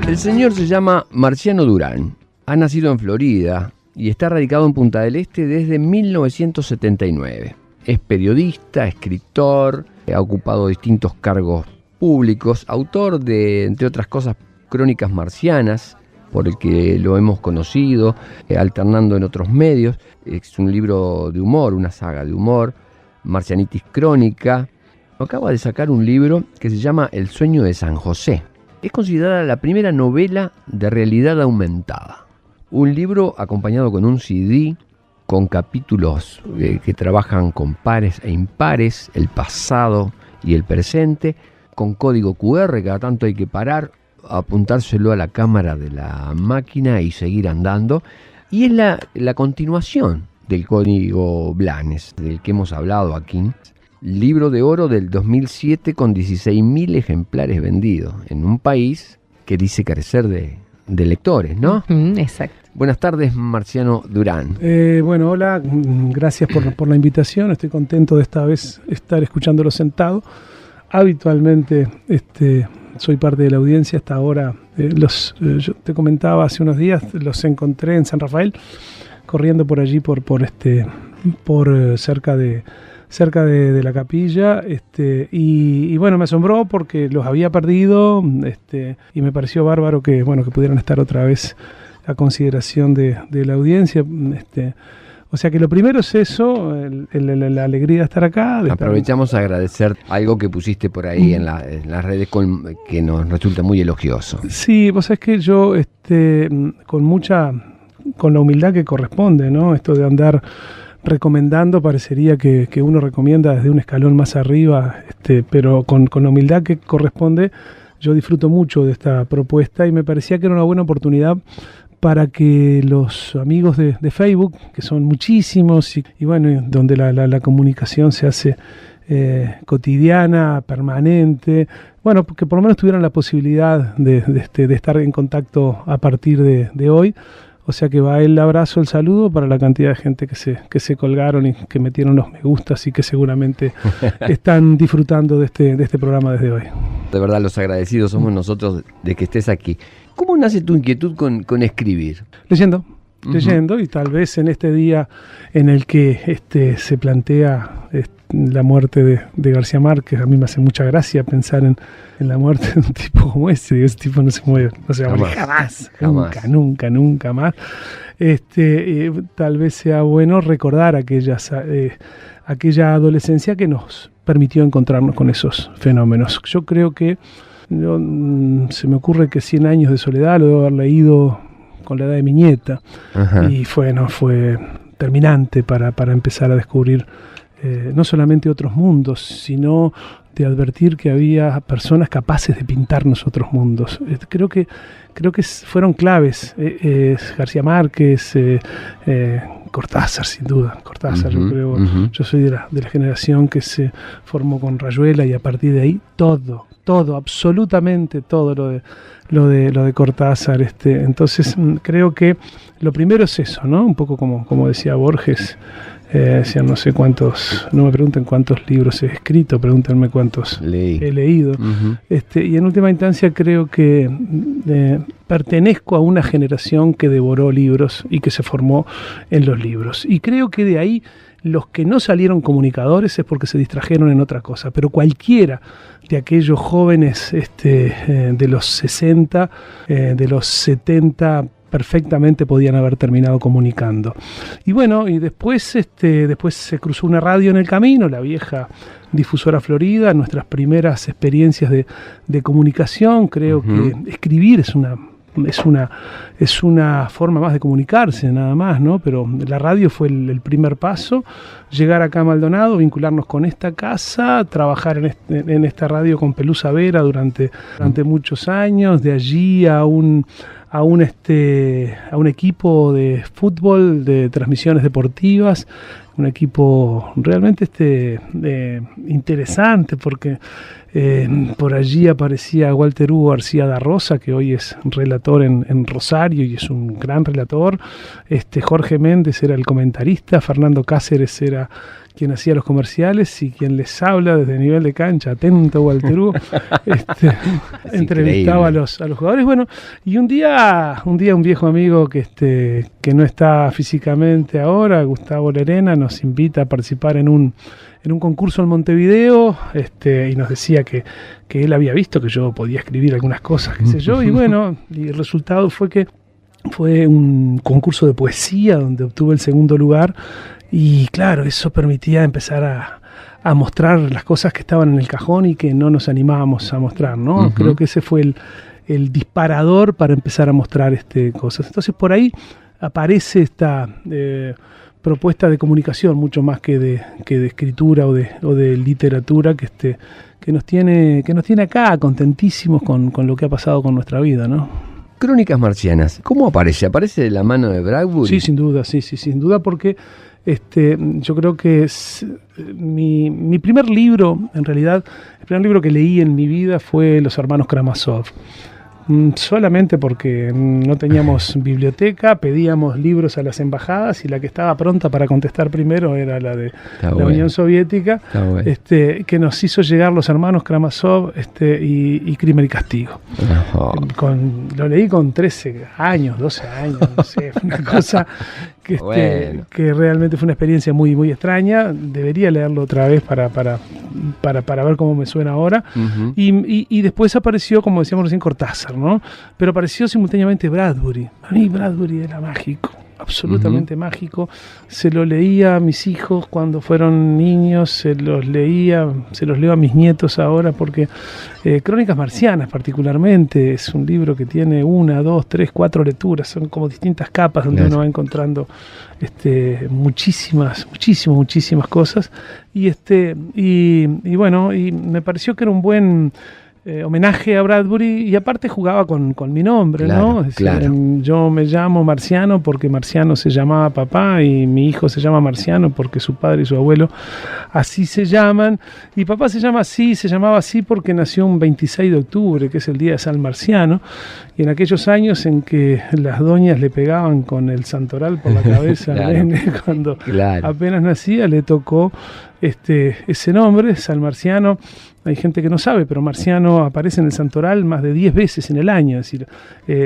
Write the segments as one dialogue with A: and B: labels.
A: El señor se llama Marciano Durán, ha nacido en Florida y está radicado en Punta del Este desde 1979. Es periodista, escritor, ha ocupado distintos cargos públicos, autor de, entre otras cosas, Crónicas Marcianas, por el que lo hemos conocido, alternando en otros medios. Es un libro de humor, una saga de humor, Marcianitis Crónica. Acaba de sacar un libro que se llama El sueño de San José. Es considerada la primera novela de realidad aumentada. Un libro acompañado con un CD, con capítulos que trabajan con pares e impares, el pasado y el presente, con código QR, cada tanto hay que parar, apuntárselo a la cámara de la máquina y seguir andando. Y es la continuación del código Blanes, del que hemos hablado aquí. Libro de oro del 2007 con 16.000 ejemplares vendidos en un país que dice carecer de lectores, ¿no?
B: Exacto.
A: Buenas tardes, Marciano Durán.
C: Bueno, hola, gracias por la invitación. Estoy contento de esta vez estar escuchándolo sentado. Habitualmente soy parte de la audiencia. Hasta ahora, yo te comentaba hace unos días, los encontré en San Rafael, corriendo por allí, por cerca de la capilla, y bueno, me asombró porque los había perdido, y me pareció bárbaro que pudieran estar otra vez a consideración de la audiencia. O sea que lo primero es eso, la alegría de estar acá.
A: Aprovechamos a agradecer algo que pusiste por ahí en las redes que nos resulta muy elogioso.
C: Sí, vos sabés que yo, con la humildad que corresponde, ¿no? Esto de andar recomendando, parecería que uno recomienda desde un escalón más arriba, pero con la humildad que corresponde, yo disfruto mucho de esta propuesta y me parecía que era una buena oportunidad para que los amigos de Facebook, que son muchísimos, y bueno, donde la comunicación se hace cotidiana, permanente, bueno, que por lo menos tuvieran la posibilidad de estar en contacto a partir de hoy. O sea que va el abrazo, el saludo para la cantidad de gente que se colgaron y que metieron los me gustas y que seguramente están disfrutando de este programa desde hoy.
A: De verdad, los agradecidos somos nosotros de que estés aquí. ¿Cómo nace tu inquietud con escribir?
C: Leyendo, y tal vez en este día en el que se plantea la muerte de García Márquez, a mí me hace mucha gracia pensar en la muerte de un tipo como ese. Digo, ese tipo no se mueve, no se va a morir jamás. Nunca más. Tal vez sea bueno recordar aquella adolescencia que nos permitió encontrarnos con esos fenómenos. Yo creo que se me ocurre que 100 años de soledad lo debo haber leído con la edad de mi nieta. Ajá. Y fue terminante para empezar a descubrir no solamente otros mundos, sino de advertir que había personas capaces de pintarnos otros mundos. Creo que fueron claves García Márquez, Cortázar, sin duda. Cortázar, yo creo. Yo soy de la generación que se formó con Rayuela, y a partir de ahí todo, absolutamente todo lo de Cortázar. Entonces creo que lo primero es eso, ¿no? Un poco como decía Borges. No sé cuántos, no me pregunten cuántos libros he escrito, pregúntenme cuántos he leído. Y en última instancia creo que pertenezco a una generación que devoró libros y que se formó en los libros. Y creo que de ahí los que no salieron comunicadores es porque se distrajeron en otra cosa. Pero cualquiera de aquellos jóvenes de los 60, de los 70, perfectamente podían haber terminado comunicando. Y bueno, y después se cruzó una radio en el camino, la vieja Difusora Florida, nuestras primeras experiencias de comunicación. Creo que escribir es una forma más de comunicarse, nada más, ¿no? Pero la radio fue el primer paso. Llegar acá a Maldonado, vincularnos con esta casa, trabajar en esta radio con Pelusa Vera durante muchos años, de allí a un equipo de fútbol, de transmisiones deportivas, un equipo realmente interesante, porque por allí aparecía Walter Hugo García da Rosa, que hoy es relator en Rosario y es un gran relator. Jorge Méndez era el comentarista, Fernando Cáceres era quien hacía los comerciales y quien les habla desde el nivel de cancha, atento Walter Hugo, entrevistaba a los jugadores. Bueno, y un día un viejo amigo que no está físicamente ahora, Gustavo Lerena, nos invita a participar en un concurso en Montevideo, y nos decía que él había visto que yo podía escribir algunas cosas, qué sé yo, y bueno, y el resultado fue un concurso de poesía donde obtuve el segundo lugar. Y claro, eso permitía empezar a mostrar las cosas que estaban en el cajón y que no nos animábamos a mostrar, ¿no? Uh-huh. Creo que ese fue el disparador para empezar a mostrar cosas. Entonces por ahí aparece esta propuesta de comunicación mucho más que de escritura o de literatura que nos tiene acá contentísimos con lo que ha pasado con nuestra vida, ¿no?
A: Crónicas Marcianas, ¿cómo aparece? ¿Aparece de la mano de Bradbury?
C: Sí, sin duda, sin duda, porque yo creo que es mi primer libro, en realidad, el primer libro que leí en mi vida fue Los hermanos Karamazov. Solamente porque no teníamos biblioteca, pedíamos libros a las embajadas y la que estaba pronta para contestar primero era la de la Unión Soviética, que nos hizo llegar Los hermanos Karamazov y Crimen y Castigo. Lo leí con 13 años, 12 años, no sé, una cosa que realmente fue una experiencia muy, muy extraña. Debería leerlo otra vez para ver cómo me suena ahora. Uh-huh. Y después apareció, como decíamos recién, Cortázar, ¿no? Pero apareció simultáneamente Bradbury. A mí Bradbury era mágico, absolutamente uh-huh. mágico. Se lo leía a mis hijos cuando fueron niños, se los leo a mis nietos ahora, porque Crónicas Marcianas particularmente es un libro que tiene 1, 2, 3, 4 lecturas, son como distintas capas donde uno va encontrando muchísimas cosas, y bueno, y me pareció que era un buen homenaje a Bradbury, y aparte jugaba con mi nombre, claro, ¿no? Es decir, claro. Yo me llamo Marciano porque Marciano se llamaba papá, y mi hijo se llama Marciano porque su padre y su abuelo así se llaman, y papá se llamaba así porque nació un 26 de octubre, que es el día de San Marciano, y en aquellos años en que las doñas le pegaban con el santoral por la cabeza claro. al nene cuando claro. apenas nacía, le tocó ese nombre, San Marciano. Hay gente que no sabe, pero Marciano aparece en el santoral más de 10 veces en el año. Es decir,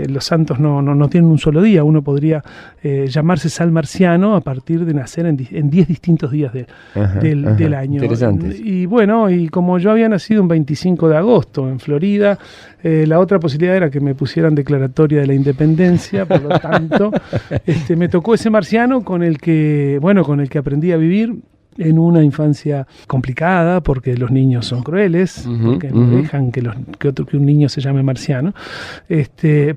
C: los santos no tienen un solo día. Uno podría llamarse San Marciano a partir de nacer en 10 distintos días del año.
A: Interesante.
C: Y bueno, y como yo había nacido un 25 de agosto en Florida, la otra posibilidad era que me pusieran declaratoria de la independencia. Por lo tanto, me tocó ese Marciano con el que aprendí a vivir en una infancia complicada, porque los niños son crueles, uh-huh, porque no dejan que un niño se llame Marciano,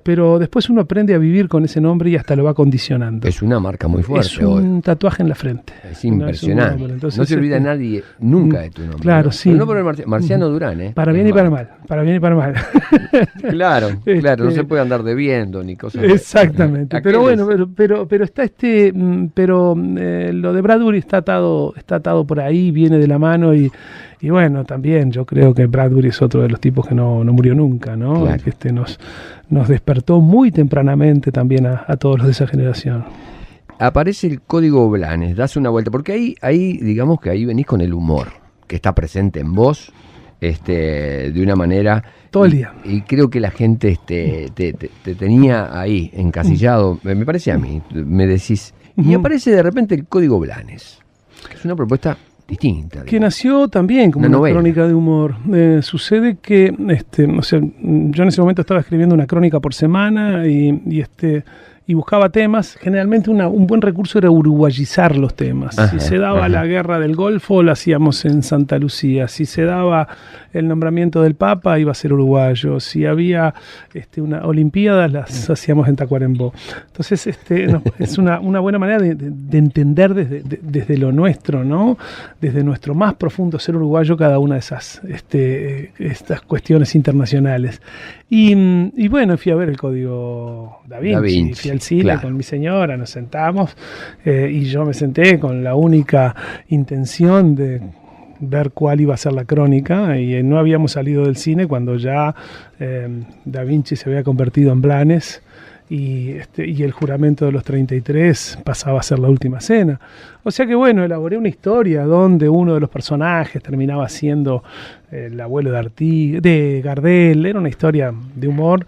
C: pero después uno aprende a vivir con ese nombre y hasta lo va condicionando.
A: Es una marca muy fuerte.
C: Es un tatuaje en la frente.
A: Es impresionante. Entonces, no se olvida nadie nunca de tu nombre.
C: Claro, ¿no? Sí.
A: Pero no por el Marciano Durán,
C: Para bien y para mal. Para bien y para mal.
A: Claro, no se puede andar debiendo ni cosas.
C: Exactamente. Pero bueno, pero está lo de Bradbury está atado por ahí, viene de la mano, y bueno, también yo creo que Bradbury es otro de los tipos que no murió nunca, ¿no?
A: Claro.
C: Que nos despertó muy tempranamente también a todos los de esa generación.
A: Aparece el Código Blanes, das una vuelta, porque ahí digamos que ahí venís con el humor, que está presente en vos, de una manera...
C: Todo el día.
A: Y creo que la gente te tenía ahí, encasillado, me parece a mí, me decís, y aparece de repente el Código Blanes. Es una propuesta distinta.
C: Que nació también como una crónica de humor. Sucede que yo en ese momento estaba escribiendo una crónica por semana y buscaba temas. Generalmente un buen recurso era uruguayizar los temas. Si se daba la guerra del Golfo, la hacíamos en Santa Lucía. Si se daba el nombramiento del Papa, iba a ser uruguayo. Si había una Olimpiada, las hacíamos en Tacuarembó. Entonces es una buena manera de entender desde lo nuestro, ¿no? Desde nuestro más profundo ser uruguayo, cada una de esas estas cuestiones internacionales. Y bueno, fui a ver el Código Da Vinci. Fui al cine, claro, con mi señora, nos sentamos, y yo me senté con la única intención de ver cuál iba a ser la crónica, y no habíamos salido del cine cuando ya Da Vinci se había convertido en Blanes, y el juramento de los 33 pasaba a ser la última cena. O sea que bueno, elaboré una historia donde uno de los personajes terminaba siendo el abuelo de Gardel. Era una historia de humor,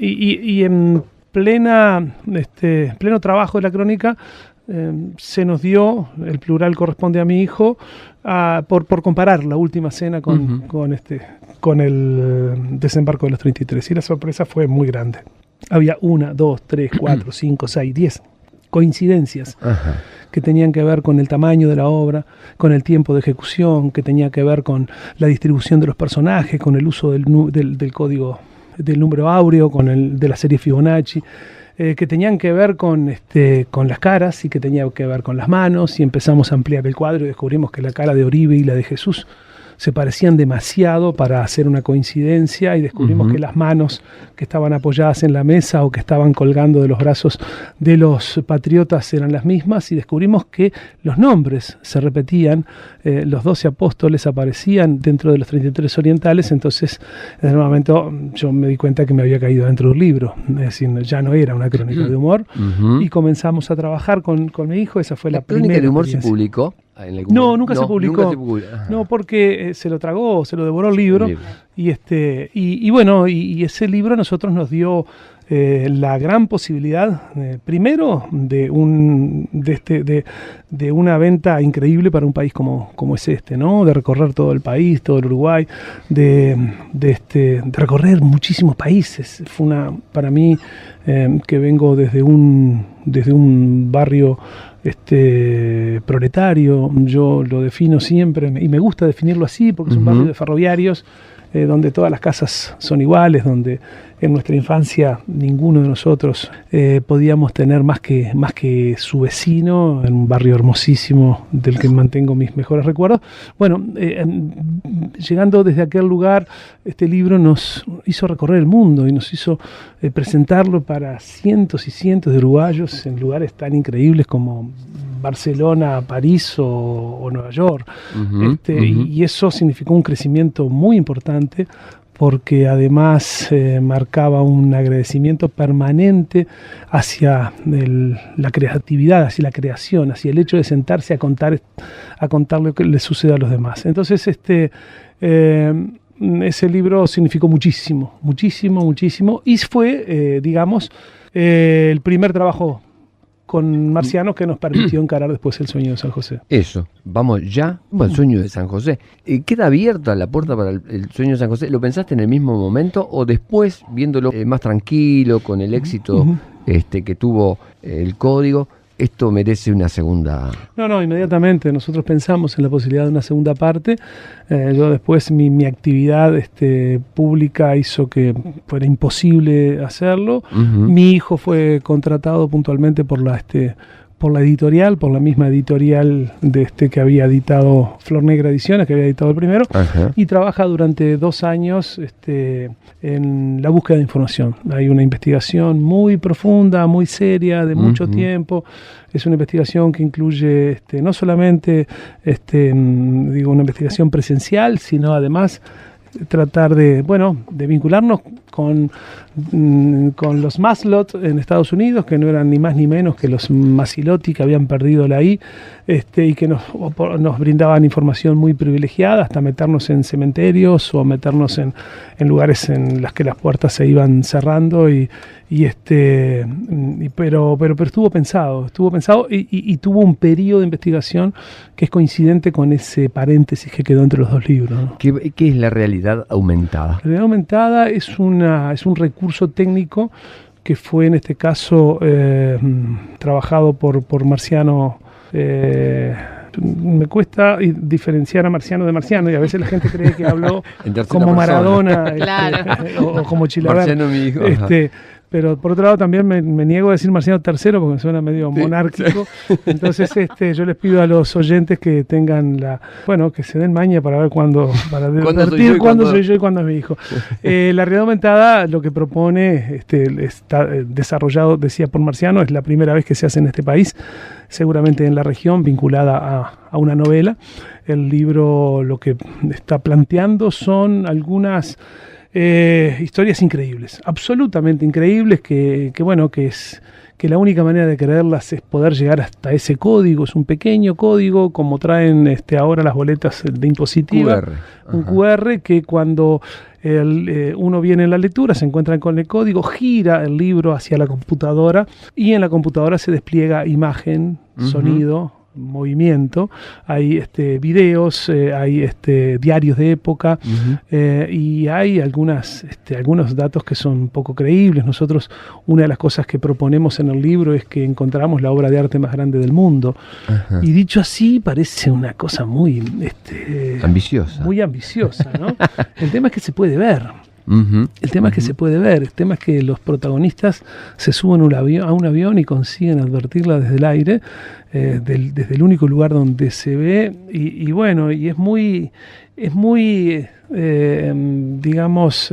C: y en pleno trabajo de la crónica, se nos dio, el plural corresponde a mi hijo, por comparar la última cena con el desembarco de los 33. Y la sorpresa fue muy grande. Había 1, 2, 3, 4, 5, 6, 10 coincidencias que tenían que ver con el tamaño de la obra, con el tiempo de ejecución, que tenía que ver con la distribución de los personajes, con el uso del código del número áureo, con el de la serie Fibonacci, que tenían que ver con las caras y que tenían que ver con las manos, y empezamos a ampliar el cuadro y descubrimos que la cara de Oribe y la de Jesús se parecían demasiado para hacer una coincidencia, y descubrimos que las manos que estaban apoyadas en la mesa o que estaban colgando de los brazos de los patriotas eran las mismas, y descubrimos que los nombres se repetían, los 12 apóstoles aparecían dentro de los 33 orientales. Entonces en ese momento yo me di cuenta que me había caído dentro de un libro, es decir, ya no era una crónica de humor, y comenzamos a trabajar con mi hijo. Esa fue la primera
A: crónica de humor.
C: experiencia.
A: ¿Se publicó?
C: No, nunca se publicó. No, porque se lo tragó, se lo devoró el libro. Y bueno, y ese libro a nosotros nos dio la gran posibilidad, primero, de una venta increíble para un país como es ¿no? De recorrer todo el país, todo el Uruguay, de recorrer muchísimos países. Fue para mí, que vengo desde un barrio proletario, yo lo defino siempre, y me gusta definirlo así, porque es un barrio de ferroviarios, donde todas las casas son iguales, donde en nuestra infancia ninguno de nosotros podíamos tener más que su vecino, en un barrio hermosísimo del que mantengo mis mejores recuerdos. Bueno, llegando desde aquel lugar, este libro nos hizo recorrer el mundo y nos hizo presentarlo para cientos y cientos de uruguayos en lugares tan increíbles como Barcelona, París o Nueva York. Y eso significó un crecimiento muy importante, porque además marcaba un agradecimiento permanente hacia la creatividad, hacia la creación, hacia el hecho de sentarse a contar lo que le sucede a los demás. Entonces ese libro significó muchísimo, muchísimo, muchísimo, y fue, el primer trabajo con Marciano que nos permitió encarar después El sueño de San José.
A: Eso, vamos ya al sueño de San José. ¿Queda abierta la puerta para el sueño de San José? ¿Lo pensaste en el mismo momento o después, viéndolo más tranquilo, con el éxito que tuvo el código, esto merece una segunda?
C: No, inmediatamente nosotros pensamos en la posibilidad de una segunda parte. Yo después mi actividad pública hizo que fuera imposible hacerlo. Mi hijo fue contratado puntualmente por la editorial, por la misma editorial que había editado Flor Negra Ediciones, que había editado el primero, y trabaja durante 2 años en la búsqueda de información. Hay una investigación muy profunda, muy seria, de mucho tiempo. Es una investigación que incluye no solamente una investigación presencial, sino además tratar de vincularnos con los Maslot en Estados Unidos, que no eran ni más ni menos que los Masilotti que habían perdido la I, y que nos brindaban información muy privilegiada, hasta meternos en cementerios o meternos en lugares en los que las puertas se iban cerrando, pero estuvo pensado y tuvo un periodo de investigación que es coincidente con ese paréntesis que quedó entre los 2 libros, ¿no?
A: ¿Qué es la realidad aumentada?
C: La realidad aumentada es un recurso técnico que fue en este caso trabajado por Marciano. Me cuesta diferenciar a Marciano de Marciano, y a veces la gente cree que habló como Maradona o como Chilaver.
A: Marciano, mi hijo.
C: Pero por otro lado también me niego a decir Marciano III porque me suena medio monárquico. Entonces yo les pido a los oyentes que tengan que se den maña para ver cuándo soy yo y cuándo es mi hijo. La realidad aumentada lo que propone, está desarrollado, decía, por Marciano, es la primera vez que se hace en este país, seguramente en la región, vinculada a una novela. El libro lo que está planteando son algunas Historias increíbles, absolutamente increíbles, que la única manera de creerlas es poder llegar hasta ese código. Es un pequeño código, como traen ahora las boletas de impositiva, un QR que cuando uno viene en la lectura, se encuentra con el código, gira el libro hacia la computadora y en la computadora se despliega imagen, sonido, movimiento, hay videos, hay diarios de época, y hay algunos datos que son poco creíbles. Nosotros, una de las cosas que proponemos en el libro es que encontramos la obra de arte más grande del mundo. Y dicho así, parece una cosa muy
A: ambiciosa.
C: Muy ambiciosa, ¿no? El tema es que se puede ver. El tema es que se puede ver, el tema es que los protagonistas se suben a un avión y consiguen advertirla desde el aire, desde el único lugar donde se ve, y bueno, y es muy digamos,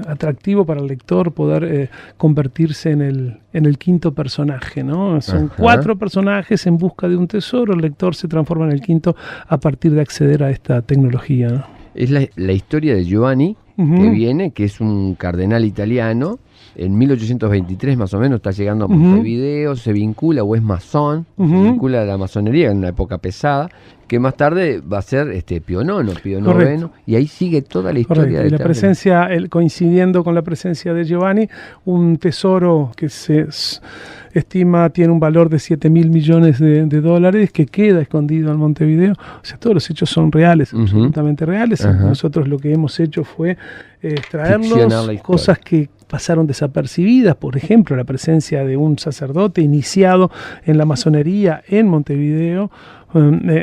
C: atractivo para el lector poder convertirse en el quinto personaje, ¿no? Son 4 personajes en busca de un tesoro, el lector se transforma en el quinto a partir de acceder a esta tecnología, ¿no?
A: Es la historia de Giovanni, que viene, que es un cardenal italiano, en 1823 más o menos está llegando a Montevideo, se vincula o es masón, se vincula a la masonería en una época pesada, que más tarde va a ser Pío IX, y ahí sigue toda la historia.
C: De la presencia, coincidiendo con la presencia de Giovanni, un tesoro que se estima tiene un valor de 7.000 millones de dólares, que queda escondido en Montevideo. O sea, todos los hechos son reales, absolutamente reales. Nosotros lo que hemos hecho fue traerlos cosas que pasaron desapercibidas, por ejemplo, la presencia de un sacerdote iniciado en la masonería en Montevideo,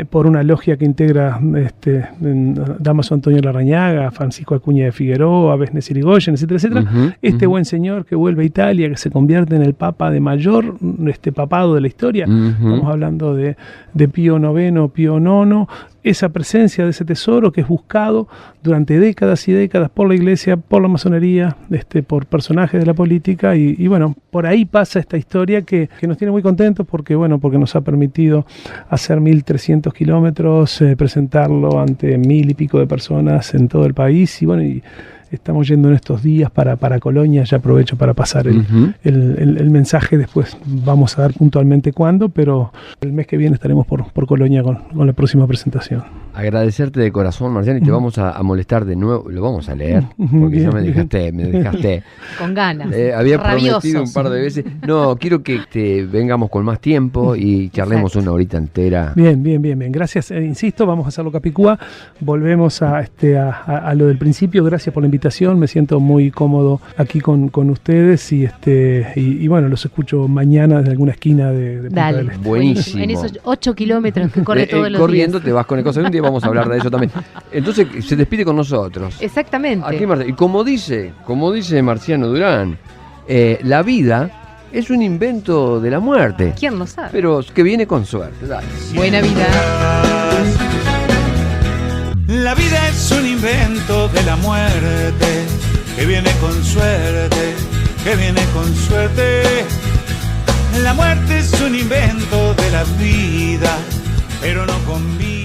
C: por una logia que integra Damaso Antonio Larrañaga, Francisco Acuña de Figueroa, Besnes Irigoyen, etcétera, etcétera. Buen señor que vuelve a Italia, que se convierte en el papa de mayor papado de la historia. Estamos hablando de Pío IX, Pío IX. Esa presencia de ese tesoro que es buscado durante décadas y décadas por la iglesia, por la masonería, por personajes de la política, y bueno, por ahí pasa esta historia que nos tiene muy contentos porque nos ha permitido hacer 1.300 kilómetros, presentarlo ante 1.000 y pico de personas en todo el país, y estamos yendo en estos días para Colonia. Ya aprovecho para pasar el mensaje, después vamos a dar puntualmente cuándo, pero el mes que viene estaremos por Colonia con la próxima presentación.
A: Agradecerte de corazón, Marciano, y te vamos a molestar de nuevo, lo vamos a leer, porque ya me dejaste
B: con ganas,
A: había prometido un par de veces. No, quiero que vengamos con más tiempo y charlemos una horita entera.
C: Bien, gracias, insisto, vamos a hacerlo capicúa, volvemos a lo del principio. Gracias por la invitación, me siento muy cómodo aquí con ustedes, y bueno, los escucho mañana desde alguna esquina de Punta del Este.
A: Buenísimo.
B: En esos 8 kilómetros que corre todos los
A: corriendo
B: días.
A: Te vas con el cosa, un día vamos a hablar de eso también. Entonces se despide con nosotros.
B: Exactamente.
A: Aquí, y como dice Marciano Durán, la vida es un invento de la muerte.
B: ¿Quién lo sabe?
A: Pero que viene con suerte. Dale.
B: Buena vida.
D: La vida es un invento de la muerte, que viene con suerte, que viene con suerte. La muerte es un invento de la vida, pero no con vida.